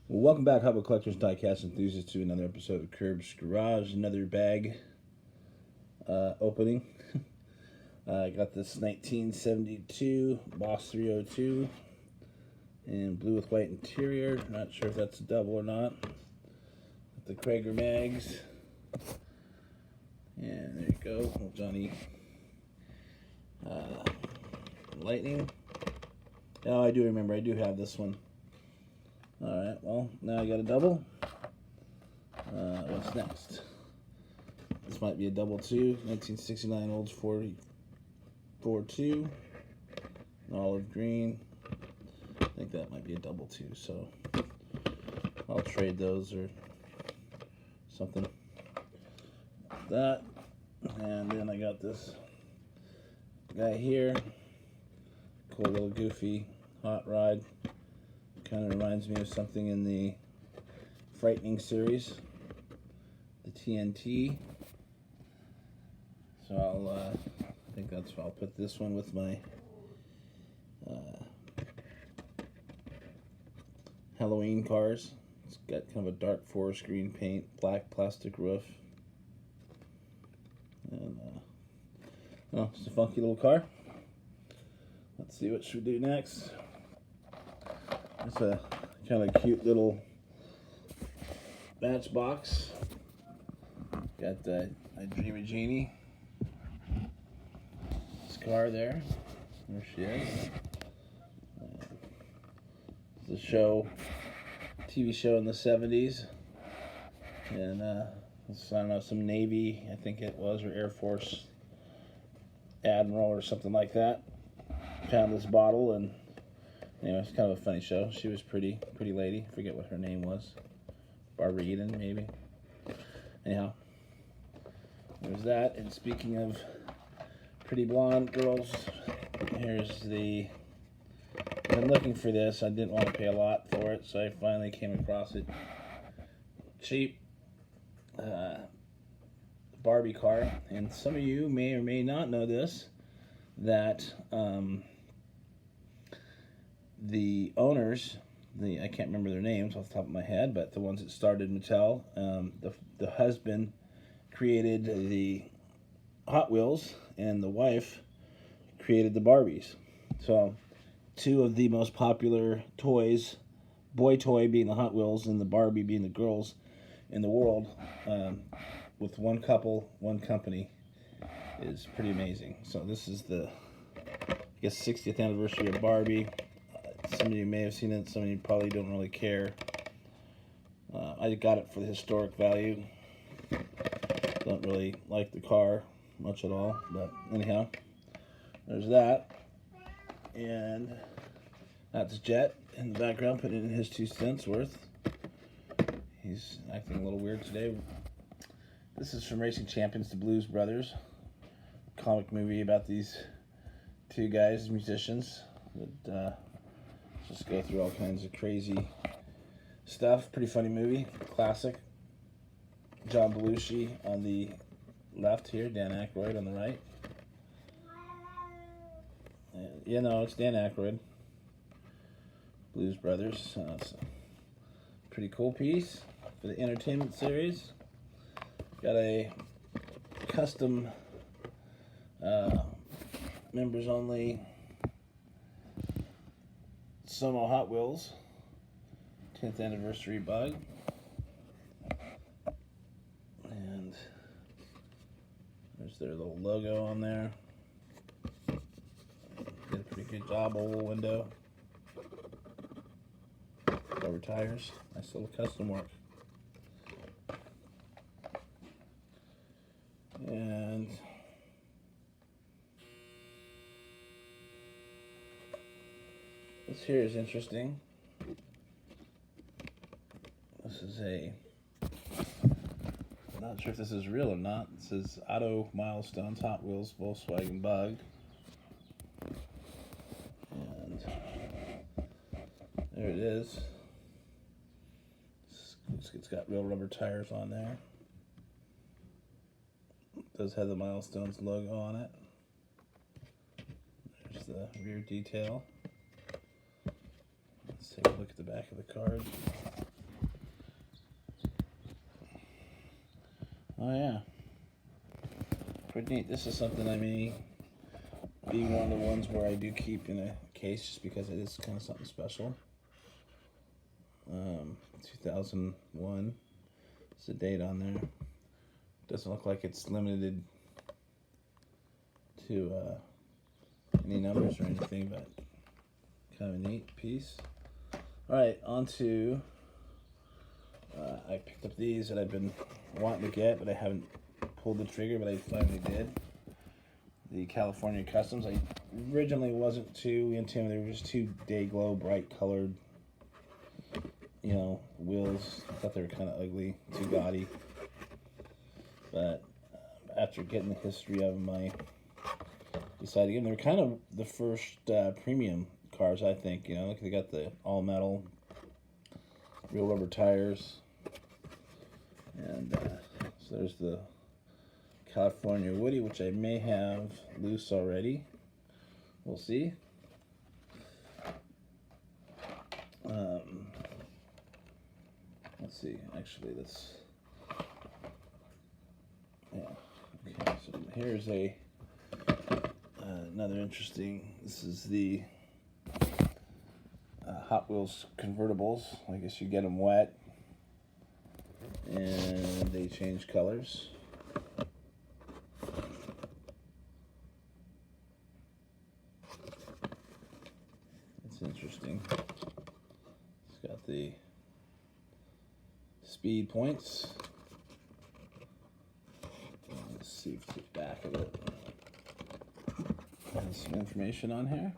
Well, welcome back, Hotwheels collectors, diecast enthusiasts, to another episode of Curb's Garage. Another bag opening. I got this 1972 Boss 302 in blue with white interior. Not sure if that's a double or not. Got the Krager mags. And there you go, little Johnny Lightning. Oh, I do remember. I do have this one. Alright, well, now I got a double. What's next? This might be a double too. 1969 Olds 42. Olive green. I think that might be a double too, so I'll trade those or something. That. And then I got this guy here. Cool little goofy hot rod. Kind of reminds me of something in the Frightening series, the TNT. So I think I'll put this one with my Halloween cars. It's got kind of a dark forest green paint, black plastic roof, and well, it's a funky little car. Let's see what should we do next. It's a kind of cute little Matchbox. Got I Dream of Jeannie. This car there. There she is. It's a TV show in the 70s. And it's, I don't know, some Navy, I think it was, or Air Force Admiral or something like that. Found this bottle, and anyway, it's kind of a funny show. She was pretty lady. I forget what her name was. Barbara Eden, maybe. Anyhow, there's that. And speaking of pretty blonde girls, here's the... I've been looking for this. I didn't want to pay a lot for it, so I finally came across it. Cheap Barbie car. And some of you may or may not know this, that the owners, I can't remember their names off the top of my head, but the ones that started Mattel, the husband created the Hot Wheels, and the wife created the Barbies. So, two of the most popular toys, boy toy being the Hot Wheels and the Barbie being the girls in the world, with one couple, one company, is pretty amazing. So this is the, I guess, 60th anniversary of Barbie. Some of you may have seen it, some of you probably don't really care. I got it for the historic value. Don't really like the car much at all, but anyhow, there's that. And that's Jet in the background, putting in his 2 cents worth. He's acting a little weird today. This is from Racing Champions, the Blues Brothers. Comic movie about these two guys, musicians, that just go through all kinds of crazy stuff. Pretty funny movie, classic. John Belushi on the left here, Dan Aykroyd on the right. You know, it's Dan Aykroyd. Blues Brothers. It's a pretty cool piece for the entertainment series. Got a custom members only Somo Hot Wheels 10th anniversary bug. And there's their little logo on there. Did a pretty good job. Oval window. Rubber tires. Nice little custom work. And this here is interesting. This is I'm not sure if this is real or not. It says Auto Milestones Hot Wheels Volkswagen Bug. And there it is. It's got real rubber tires on there. It does have the Milestones logo on it. There's the rear detail. Let's take a look at the back of the card. Oh yeah. Pretty neat. This is something I may be one of the ones where I do keep in a case just because it is kind of something special. 2001 is the date on there. Doesn't look like it's limited to any numbers or anything, but kind of a neat piece. Alright, on to I picked up these that I've been wanting to get, but I haven't pulled the trigger, but I finally did. The California Customs. I originally wasn't too into them. They were just too day glow, bright colored, you know, wheels. I thought they were kind of ugly, too gaudy. But after getting the history of them, I decided again. They were kind of the first premium cars, I think. You know, look, they got the all metal, real rubber tires, and so there's the California Woody, which I may have loose already. We'll see. Let's see. Actually, let's. Yeah. Okay. So here's a another interesting. This is the Hot Wheels convertibles. I guess you get them wet, and they change colors. It's interesting. It's got the speed points. Let's see if it's the back of it. Has some information on here.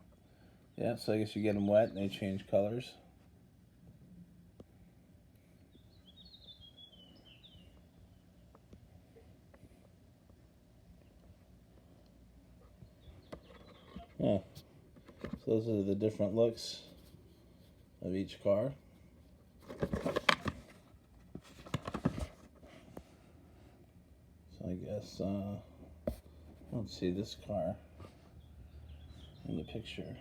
Yeah, so I guess you get them wet and they change colors. Yeah. So those are the different looks of each car. So I guess, let's see this car in the picture.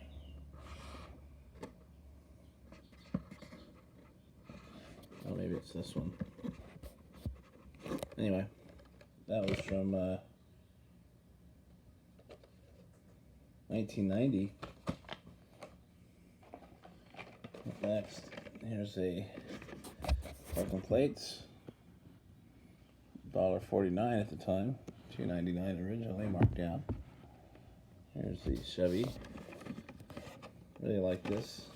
Oh, maybe it's this one. Anyway, that was from 1990. Next, here's a parking plates. $1.49 at the time, $2.99 originally, marked down. Here's the Chevy. Really like this.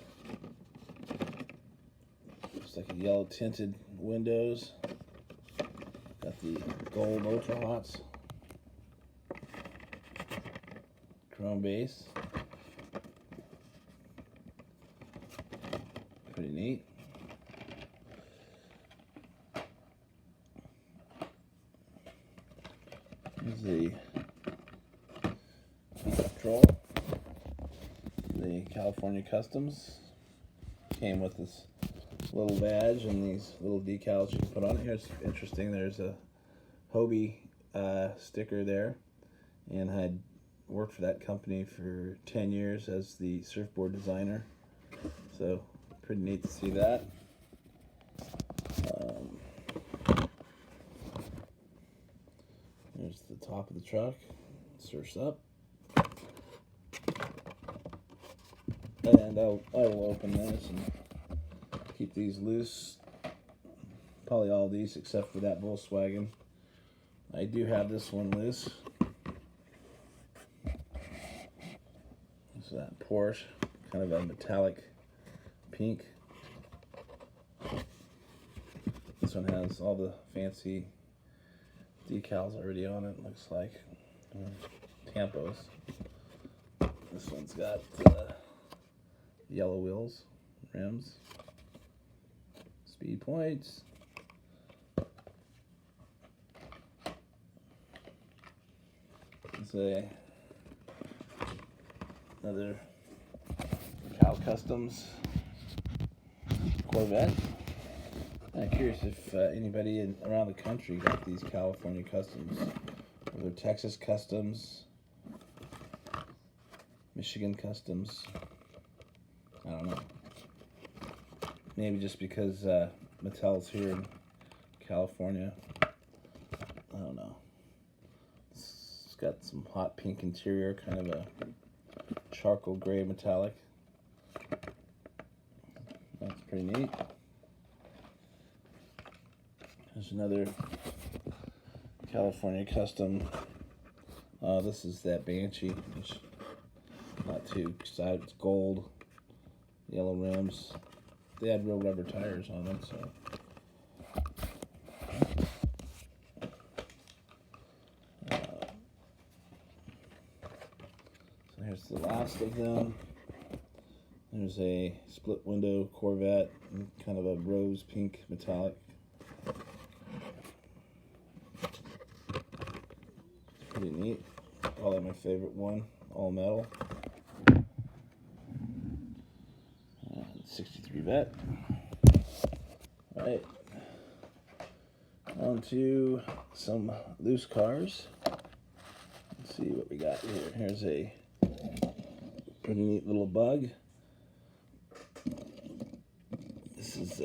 It's like a yellow tinted windows. Got the gold Ultra Hots. Chrome base. Pretty neat. Here's the control. The California Customs. Came with this little badge and these little decals you can put on it. Here's interesting. There's a Hobie sticker there, and I had worked for that company for 10 years as the surfboard designer. So pretty neat to see that. There's the top of the truck. Surfs up. And I will open this and keep these loose. Probably all these except for that Volkswagen. I do have this one loose. This is that Porsche, kind of a metallic pink. This one has all the fancy decals already on it, looks like. Tampos. This one's got yellow wheels, rims, speed points. It's another Cal Customs Corvette. I'm curious if anybody around the country got these California Customs, or they're Texas Customs, Michigan Customs. I don't know. Maybe just because Mattel's here in California, I don't know. It's got some hot pink interior, kind of a charcoal gray metallic. That's pretty neat. There's another California custom. This is that Banshee, which not too excited. It's gold, yellow rims. They had real rubber tires on them, so. So here's the last of them. There's a split window Corvette, kind of a rose pink metallic. Pretty neat. Probably my favorite one, all metal. 63 vet. All right. On to some loose cars. Let's see what we got here. Here's a pretty neat little bug. This is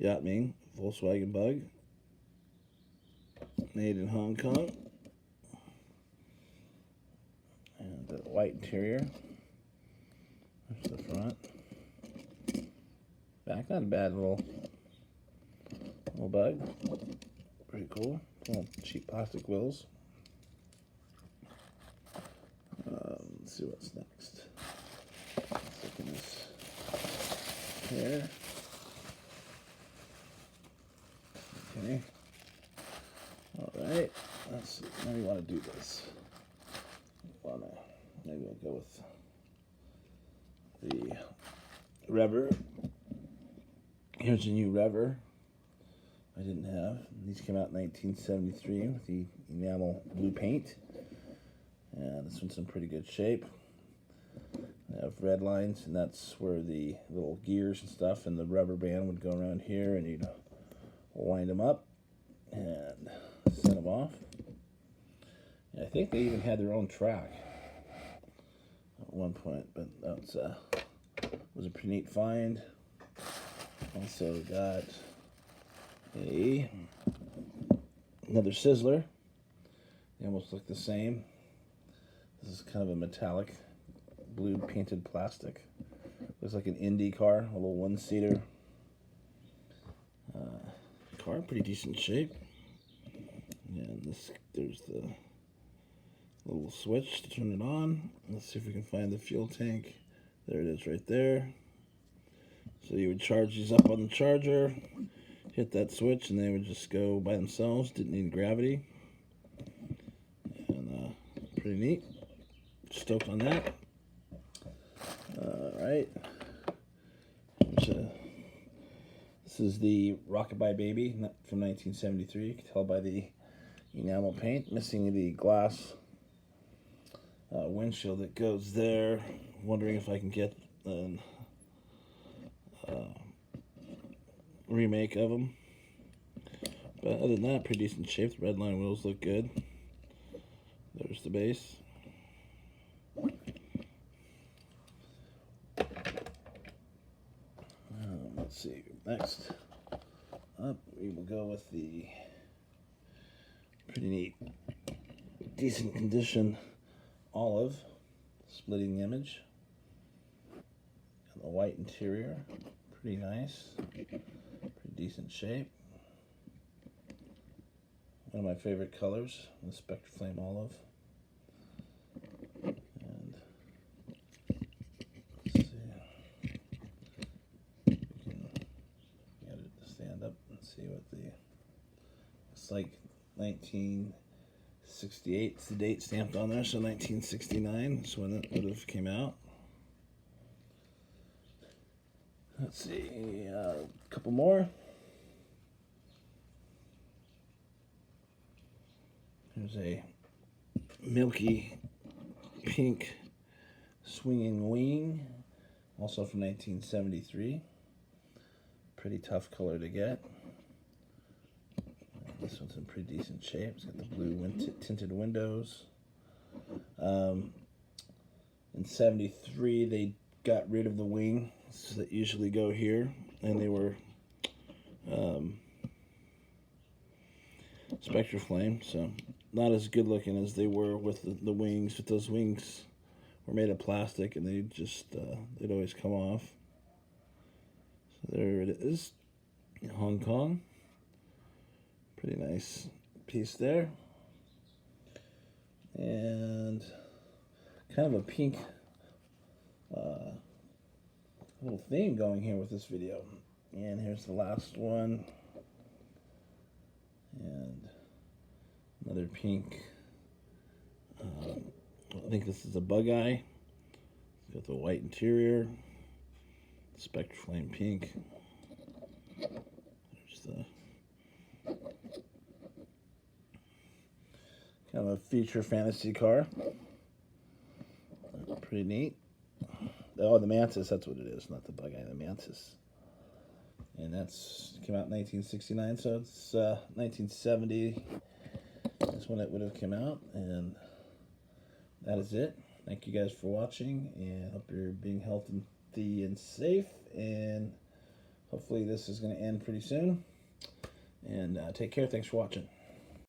Yachtming Volkswagen Bug, made in Hong Kong, and the white interior. There's the front. Back, not a bad little bug. Pretty cool. Little cheap plastic wheels. Let's see what's next. Let's look in this here. Okay. All right. Let's see. How do you want to do this? Maybe we'll go with the Rever. Here's a new Rever I didn't have. These came out in 1973 with the enamel blue paint. And this one's in pretty good shape. I have Redlines, and that's where the little gears and stuff and the rubber band would go around here, and you'd wind them up and send them off. And I think they even had their own track at one point, but that was a pretty neat find. Also got another Sizzler. They almost look the same. This is kind of a metallic blue painted plastic. Looks like an Indy car, a little one-seater car, pretty decent shape. And there's the little switch to turn it on. Let's see if we can find the fuel tank. There it is right there. So you would charge these up on the charger, hit that switch, and they would just go by themselves. Didn't need gravity. And pretty neat. Stoked on that. Alright. This is the Rockabye Baby from 1973. You can tell by the enamel paint. Missing the glass windshield that goes there. Wondering if I can get a remake of them. But other than that, pretty decent shape. The Redline wheels look good. There's the base. Let's see. Next up, we will go with the pretty neat, decent condition olive splitting image. And the white interior, pretty nice, pretty decent shape. One of my favorite colors, the Spectre Flame Olive. And let's see, we can get it to stand up and see what it's like. 1968 is the date stamped on there, so 1969 is when it would have came out. Let's see, a couple more. There's a milky pink swinging wing, also from 1973. Pretty tough color to get. This one's in pretty decent shape. It's got the blue tinted windows. In 73, they got rid of the wings that usually go here, and they were Spectre Flame, so not as good looking as they were with the wings. But those wings were made of plastic, and they just they'd always come off. So there it is, in Hong Kong. Pretty nice piece there, and kind of a pink little theme going here with this video. And here's the last one, and another pink. I think this is a bug eye. It's got the white interior, Spectre Flame pink. There's the kind of a future fantasy car. Pretty neat. Oh, the Mantis, that's what it is, not the bug eye, the Mantis. And that's came out in 1969, so it's 1970 is when it would have come out. And that is it. Thank you guys for watching, and hope you're being healthy and safe. And hopefully this is going to end pretty soon. And take care. Thanks for watching.